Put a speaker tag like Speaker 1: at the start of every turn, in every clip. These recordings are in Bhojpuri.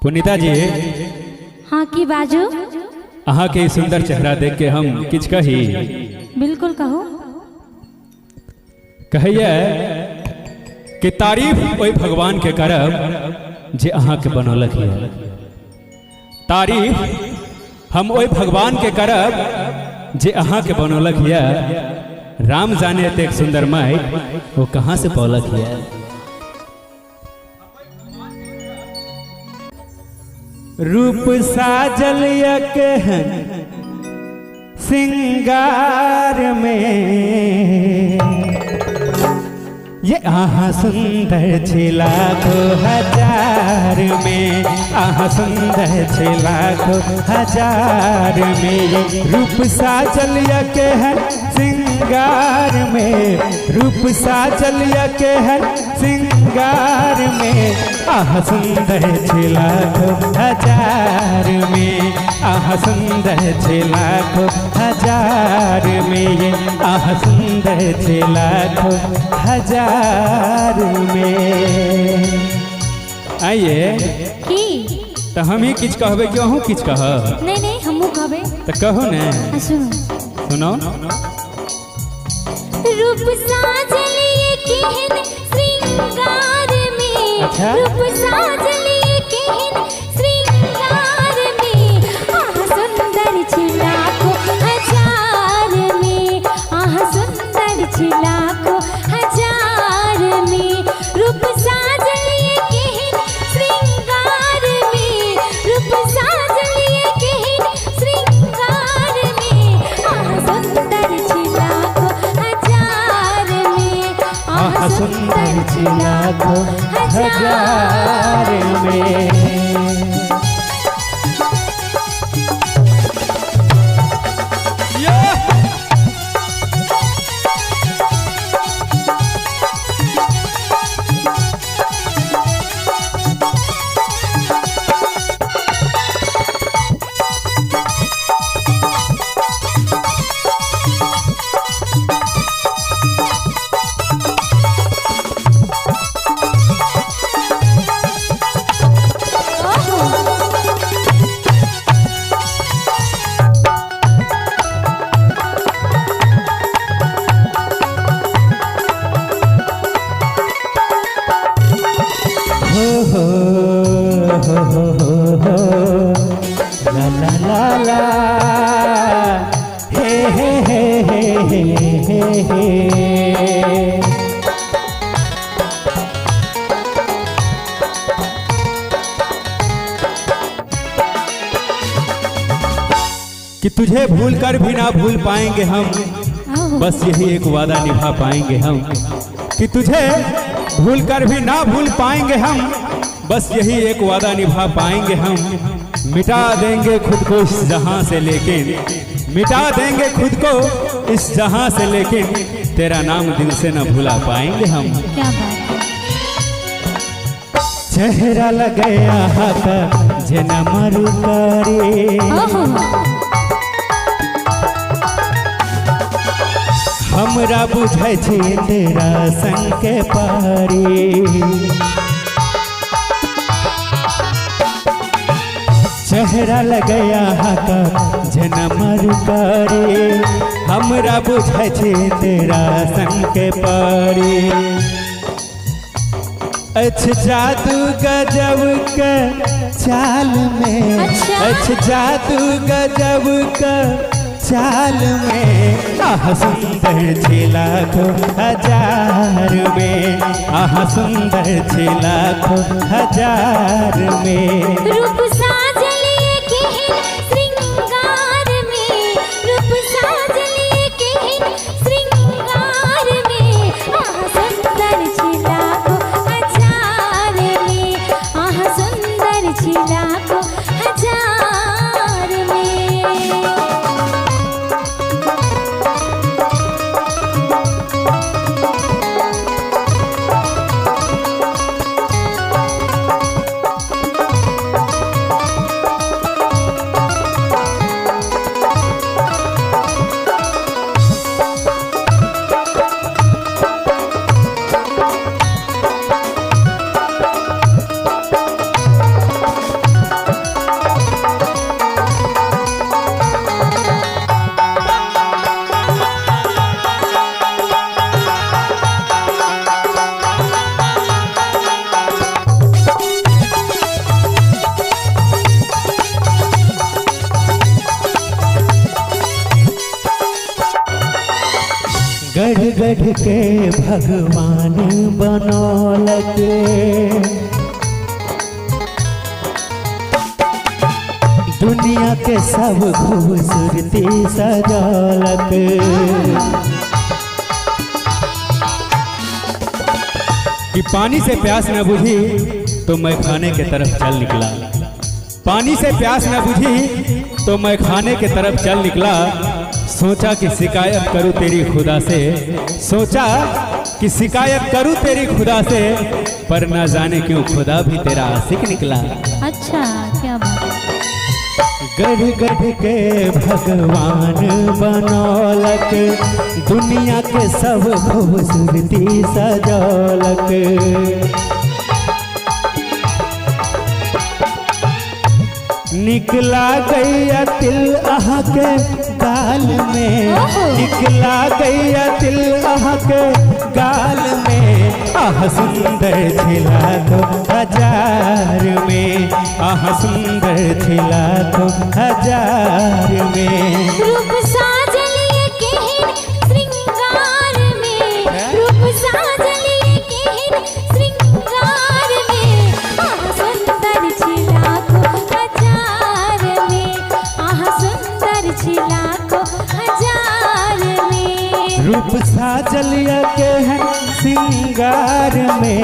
Speaker 1: पुनीता जी
Speaker 2: हाँ की बाजू
Speaker 1: अहाँ के सुंदर चेहरा देख के हम किछ कही।
Speaker 2: बिल्कुल कहो।
Speaker 1: कहिए कि तारीफ ओई भगवान के करब जे अहाँ के बनौलक है। तारीफ हम ओई भगवान के करब जे अहाँ के बनौलक है। राम जाने तेक सुंदर माई वो कहाँ से पौलक है। रूप साजल यकहन सिंगार में ये आहा सुंदर छिला को हजार में। आहा सुंदर छिला को हजार में। ये रूप साजल यकहन सिंगार में। रूप साजल यकहन सिंगार में। आहा सुंदर छिला को हजार में। आहा सुंदर छिला को हजार में। ये आहा सुंदर छिला को हजार में। आइए
Speaker 2: की
Speaker 1: तो हम ही किछ कहबे कि अहूँ किछ कह।
Speaker 2: नहीं नहीं हमू कहबे
Speaker 1: तो कहो ने।
Speaker 2: सुनो
Speaker 1: सुनो।
Speaker 2: रूप साजल यकहन श्रृंगार में।
Speaker 1: अच्छा?
Speaker 2: रूप साजल यकहन श्रृंगार में। आहा सुंदर छिला को हजार में। आहा सुंदर छिला को हजार में। रूप साजल यकहन श्रृंगार में। रूप साजल यकहन श्रृंगार में। आहा सुंदर छिला को हजार में।
Speaker 1: आहा सुंदर छिला को हजार में। ला ला ला ला हे हे हे हे हे हे। कि तुझे भूल कर भी ना भूल पाएंगे हम। बस यही एक वादा निभा पाएंगे हम। कि तुझे भूल कर भी ना भूल पाएंगे हम। बस यही एक वादा निभा पाएंगे हम। मिटा देंगे खुद को इस जहां से लेकिन। मिटा देंगे खुद को इस जहां से लेकिन। तेरा नाम दिल से न भुला पाएंगे हम।
Speaker 2: क्या बात है।
Speaker 1: चेहरा लगया हाथा जना मरु करे। हमरा बुझै छै तेरा संग के पारी। चेहरा लगया हाथा जनमर करे। हमरा बुझै छै तेरा संग के पारी। अच्छ जादू गजब के चाल में। अच्छ जादू गजब के चाल में। आहा सुंदर छिला को हजार में। आहा सुंदर छिला को हजार में।
Speaker 2: रूप साजल यकहन श्रृंगार में। रूप साजल यकहन श्रृंगार में। आहा सुंदर छिला को हजार में। आहा सुंदर छिला को हजार में।
Speaker 1: गढ़ के भगवान बनौलक, दुनिया के सब खूबसूरती सजौलक। कि पानी से प्यास न बुझी तो मैं खाने के तरफ चल निकला, पानी से प्यास न बुझी तो मैं खाने के तरफ चल निकला। सोचा कि शिकायत करूं तेरी खुदा से, सोचा कि शिकायत करूं तेरी खुदा से, पर ना जाने क्यों खुदा भी तेरा आशिक निकला।
Speaker 2: अच्छा, क्या बात है।
Speaker 1: गढ़ गढ़ के भगवान बनौलक, दुनिया के सब खूबसूरती सजौलक। निकला गैया तिल अहाँ के गाल में, निकला गैया तिल अहाँ के गाल में। आह सुंदर छिला तो हजार में, आह सुंदर छिला तो हजार में।
Speaker 2: रूप साजलिए केहन श्रृंगार में, रूप साजलिए केहन श्रृंगार में। आह सुंदर छिला को हजार में, आह सुंदर छिला को हजार में।
Speaker 1: रूप साजलिया केहन श्रृंगार में,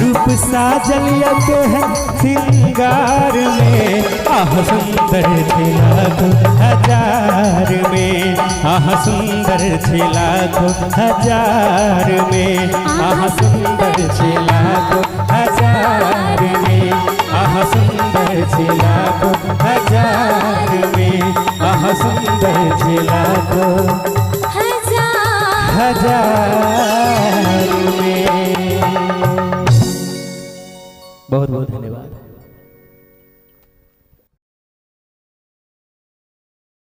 Speaker 1: रूप साजलिया केहन श्रृंगार में। आह सुंदर छिला को हजार में, आह सुंदर छिला को हजार में। आह सुंदर छिला को हजार में, आह सुंदर छिला को हजार में। आह सुंदर छिला को हजार में। बहुत बहुत धन्यवाद।